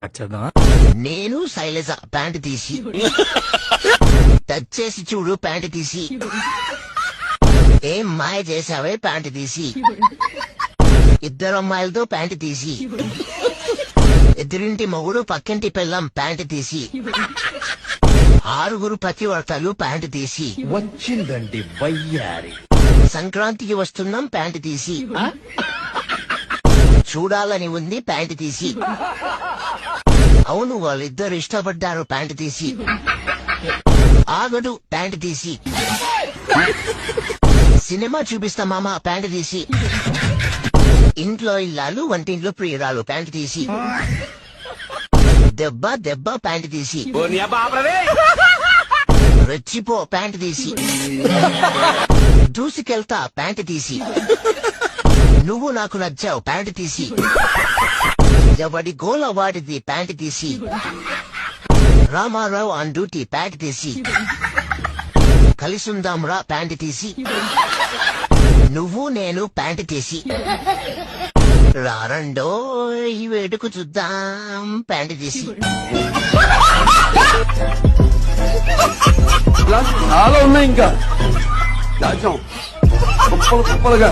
నేను శైలజ ప్యాంట్ తీసి టచ్ చేసి చూడు ప్యాంట్ తీసి ఏం మాయ చేసావే ప్యాంట్ తీసి ఇద్దరు అమ్మాయిలతో ప్యాంట్ తీసి ఎదురింటి మొగుడు పక్కింటి పిల్లం ప్యాంట్ తీసి ఆరుగురు పతివర్తలు ప్యాంట్ తీసి వచ్చిందండి వయ్యారి సంక్రాంతికి వస్తున్నాం ప్యాంట్ తీసి చూడాలని ఉంది ప్యాంట్ తీసి అవును వాళ్ళిద్దరు ఇష్టపడ్డారు ప్యాంట్ తీసి ఆగడు ప్యాంట్ తీసి సినిమా చూపిస్తా మామ ప్యాంట్ తీసి ఇంట్లో ఇల్లాలు వంటింట్లో ప్రియురాలు ప్యాంట్ తీసి దెబ్బ దెబ్బ ప్యాంట్ తీసి రెచ్చిపో ప్యాంట్ తీసి దూసుకెళ్తా ప్యాంట్ తీసి నువ్వు నాకు నచ్చావు ప్యాంట్ తీసి ఎవడి గోల వాడిది ప్యాంట్ తీసి రామారావు ఆన్ డ్యూటీ ప్యాంట్ తీసి కలిసుందాం రా ప్యాంట్ తీసి నువ్వు నేను ప్యాంట్ తీసి రారండో ఈ వేడుకు చూద్దాం ప్యాంట్ తీసి చాలా ఉన్నాయి ఇంకా దాచాం కుప్పలుగా